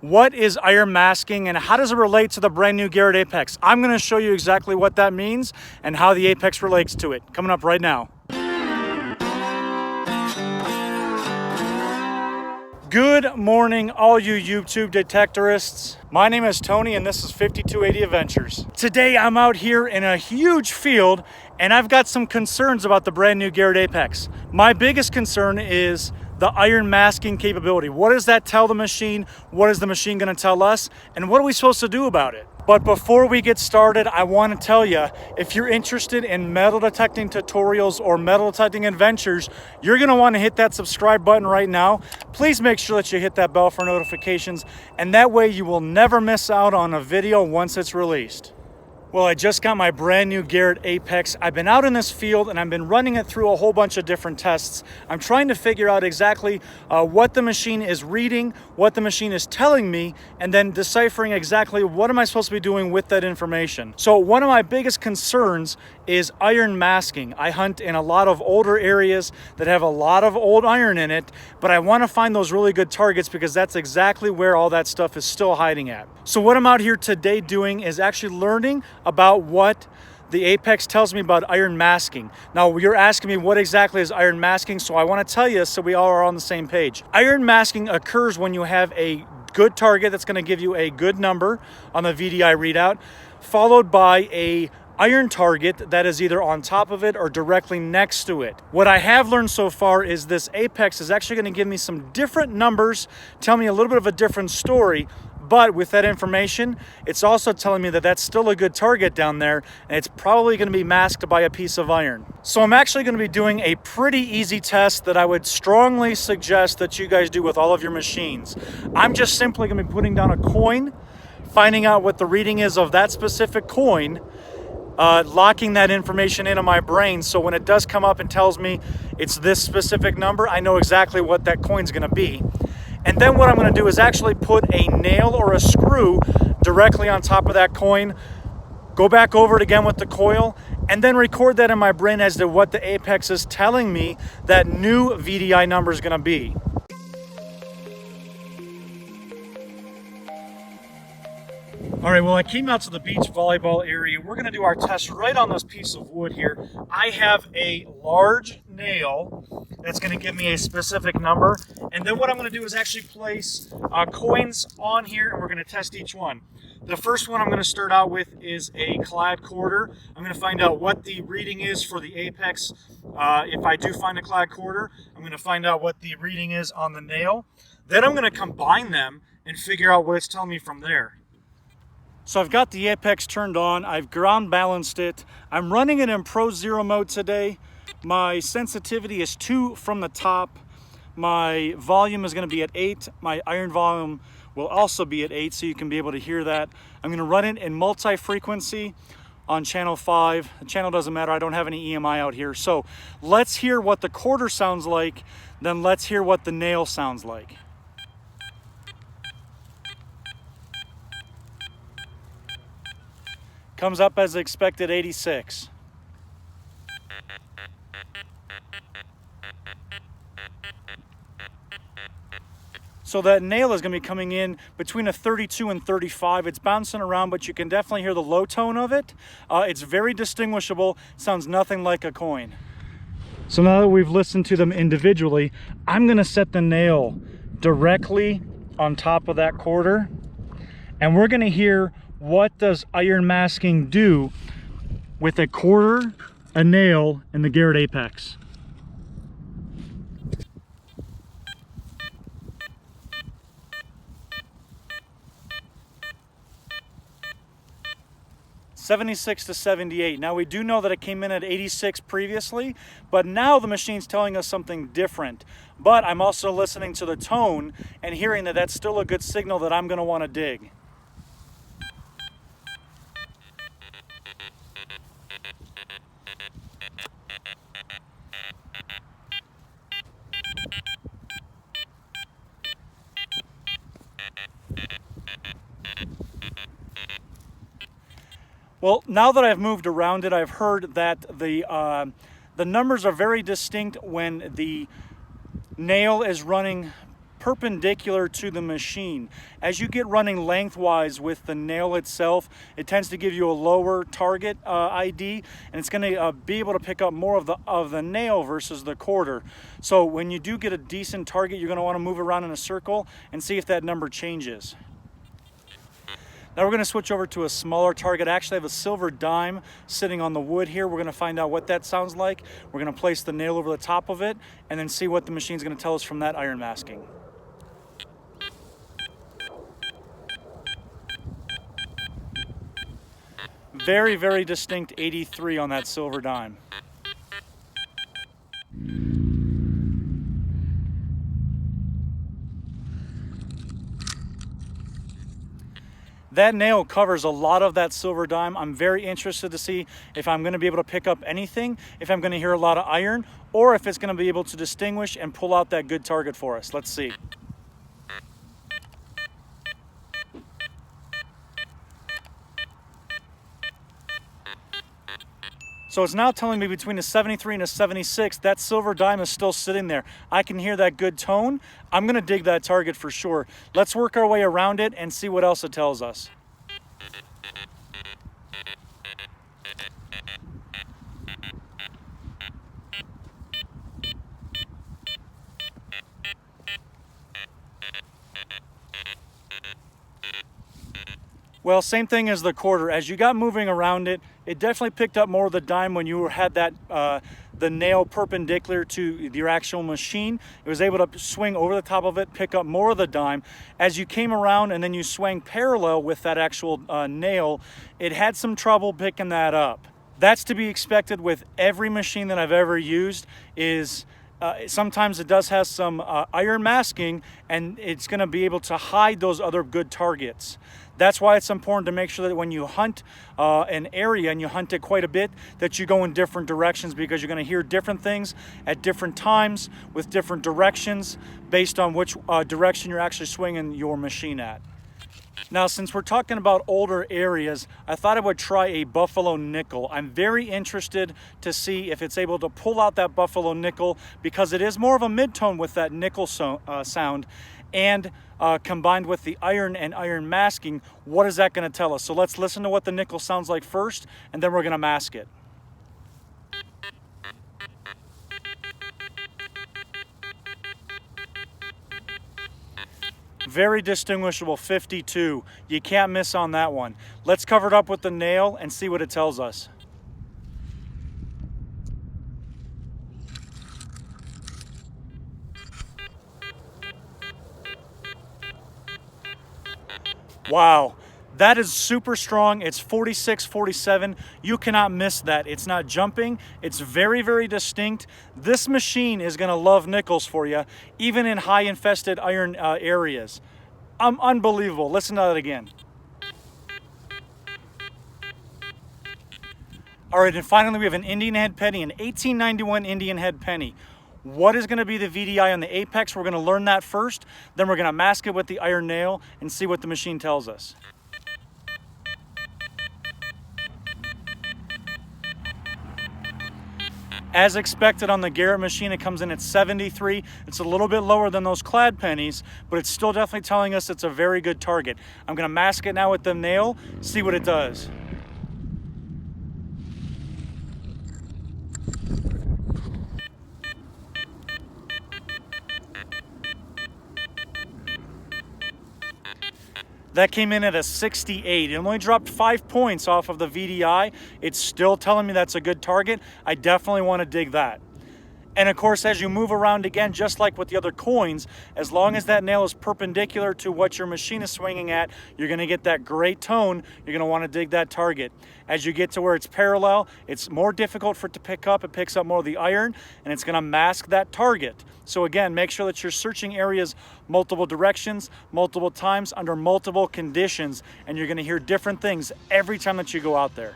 What is iron masking and how does it relate to the brand new Garrett Apex? I'm going to show you exactly what that means and how the Apex relates to it. Coming up right now. Good morning, all you YouTube detectorists. My name is Tony and this is 5280 Adventures. Today I'm out here in a huge field and I've got some concerns about the brand new Garrett Apex. My biggest concern is the iron masking capability. What does that tell the machine? What is the machine going to tell us? And what are we supposed to do about it? But before we get started, I want to tell you, if you're interested in metal detecting tutorials or metal detecting adventures, you're going to want to hit that subscribe button right now. Please make sure that you hit that bell for notifications, and that way you will never miss out on a video once it's released. Well, I just got my brand new Garrett Apex. I've been out in this field and I've been running it through a whole bunch of different tests. I'm trying to figure out exactly what the machine is reading, what the machine is telling me, and then deciphering exactly what am I supposed to be doing with that information. So one of my biggest concerns is iron masking. I hunt in a lot of older areas that have a lot of old iron in it, but I want to find those really good targets because that's exactly where all that stuff is still hiding at. So what I'm out here today doing is actually learning about what the Apex tells me about iron masking. Now, you're asking me what exactly is iron masking, so I want to tell you so we all are on the same page. Iron masking occurs when you have a good target that's going to give you a good number on the VDI readout, followed by a iron target that is either on top of it or directly next to it. What I have learned so far is this Apex is actually going to give me some different numbers, tell me a little bit of a different story, but with that information, it's also telling me that that's still a good target down there, and it's probably going to be masked by a piece of iron. So I'm actually going to be doing a pretty easy test that I would strongly suggest that you guys do with all of your machines. I'm just simply going to be putting down a coin, finding out what the reading is of that specific coin, locking that information into my brain, so when it does come up and tells me it's this specific number, I know exactly what that coin's going to be. And then what I'm going to do is actually put a nail or a screw directly on top of that coin, go back over it again with the coil, and then record that in my brain as to what the Apex is telling me that new VDI number is going to be. All right, well, I came out to the beach volleyball area. We're going to do our test right on this piece of wood here. I have a large nail that's going to give me a specific number. And then what I'm going to do is actually place coins on here, and we're going to test each one. The first one I'm going to start out with is a clad quarter. I'm going to find out what the reading is for the Apex. If I do find a clad quarter, I'm going to find out what the reading is on the nail. Then I'm going to combine them and figure out what it's telling me from there. So I've got the Apex turned on, I've ground balanced it. I'm running it in Pro Zero mode today. My sensitivity is 2 from the top. My volume is going to be at 8. My iron volume will also be at 8, so you can be able to hear that. I'm going to run it in multi-frequency on channel 5. The channel doesn't matter, I don't have any EMI out here. So let's hear what the quarter sounds like, then let's hear what the nail sounds like. Comes up as expected, 86. So that nail is going to be coming in between a 32 and 35. It's bouncing around, but you can definitely hear the low tone of it. It's very distinguishable. Sounds nothing like a coin. So now that we've listened to them individually, I'm going to set the nail directly on top of that quarter, and we're going to hear what does iron masking do with a quarter, a nail, and the Garrett Apex. $76 to $78. Now we do know that it came in at 86 previously, but now the machine's telling us something different. But I'm also listening to the tone and hearing that that's still a good signal that I'm going to want to dig. Well, now that I've moved around it, I've heard that the numbers are very distinct when the nail is running perpendicular to the machine. As you get running lengthwise with the nail itself, it tends to give you a lower target ID, and it's going to be able to pick up more of the nail versus the quarter. So when you do get a decent target, you're going to want to move around in a circle and see if that number changes. Now we're going to switch over to a smaller target. I actually have a silver dime sitting on the wood here. We're going to find out what that sounds like. We're going to place the nail over the top of it and then see what the machine's going to tell us from that iron masking. Very, very distinct 83 on that silver dime. That nail covers a lot of that silver dime. I'm very interested to see if I'm going to be able to pick up anything, if I'm going to hear a lot of iron, or if it's going to be able to distinguish and pull out that good target for us. Let's see. So it's now telling me between a 73 and a 76, that silver dime is still sitting there. I can hear that good tone. I'm going to dig that target for sure. Let's work our way around it and see what else it tells us. Well, same thing as the quarter. As you got moving around it, it definitely picked up more of the dime when you had that the nail perpendicular to your actual machine. It was able to swing over the top of it, pick up more of the dime. As you came around and then you swang parallel with that actual nail, it had some trouble picking that up. That's to be expected with every machine that I've ever used. Sometimes it does have some iron masking, and it's going to be able to hide those other good targets. That's why it's important to make sure that when you hunt an area, and you hunt it quite a bit, that you go in different directions, because you're going to hear different things at different times with different directions based on which direction you're actually swinging your machine at. Now, since we're talking about older areas, I thought I would try a buffalo nickel. I'm very interested to see if it's able to pull out that buffalo nickel, because it is more of a mid-tone with that nickel sound, and combined with the iron and iron masking, what is that going to tell us? So let's listen to what the nickel sounds like first, and then we're going to mask it. Very distinguishable 52. You can't miss on that one. Let's cover it up with the nail and see what it tells us. Wow, that is super strong. It's 46, 47. You cannot miss that. It's not jumping. It's very, very distinct. This machine is going to love nickels for you, even in high infested iron areas. Unbelievable. Listen to that again. All right, and finally we have an Indian head penny, an 1891 Indian head penny. What is going to be the VDI on the Apex? We're going to learn that first. Then we're going to mask it with the iron nail and see what the machine tells us. As expected on the Garrett machine, it comes in at 73. It's a little bit lower than those clad pennies, but it's still definitely telling us it's a very good target. I'm going to mask it now with the nail, see what it does. That came in at a 68. It only dropped 5 points off of the VDI. It's still telling me that's a good target. I definitely want to dig that. And of course, as you move around again, just like with the other coins, as long as that nail is perpendicular to what your machine is swinging at, you're going to get that great tone. You're going to want to dig that target. As you get to where it's parallel, it's more difficult for it to pick up. It picks up more of the iron, and it's going to mask that target. So again, make sure that you're searching areas multiple directions, multiple times, under multiple conditions, and you're going to hear different things every time that you go out there.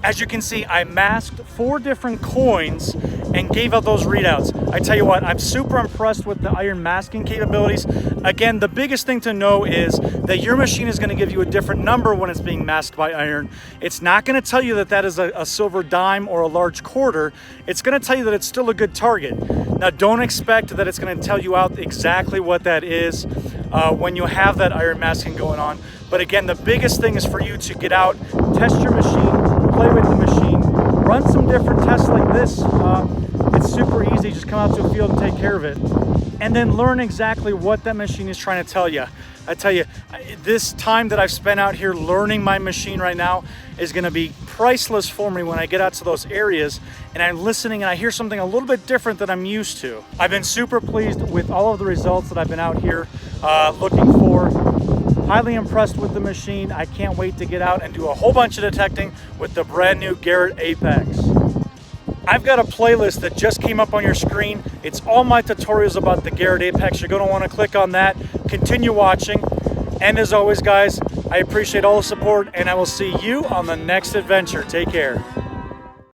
As you can see, I masked 4 different coins and gave out those readouts. I tell you what, I'm super impressed with the iron masking capabilities. Again, the biggest thing to know is that your machine is going to give you a different number when it's being masked by iron. It's not going to tell you that that is a silver dime or a large quarter. It's going to tell you that it's still a good target. Now, don't expect that it's going to tell you out exactly what that is when you have that iron masking going on. But again, the biggest thing is for you to get out, test your machine, play with the machine, run some different tests like this. It's super easy. Just come out to a field and take care of it. And then learn exactly what that machine is trying to tell you. I tell you, this time that I've spent out here learning my machine right now is going to be priceless for me when I get out to those areas and I'm listening and I hear something a little bit different than I'm used to. I've been super pleased with all of the results that I've been out here looking for. Highly impressed with the machine. I can't wait to get out and do a whole bunch of detecting with the brand new Garrett Apex. I've got a playlist that just came up on your screen. It's all my tutorials about the Garrett Apex. You're going to want to click on that, continue watching. And as always, guys, I appreciate all the support and I will see you on the next adventure. Take care.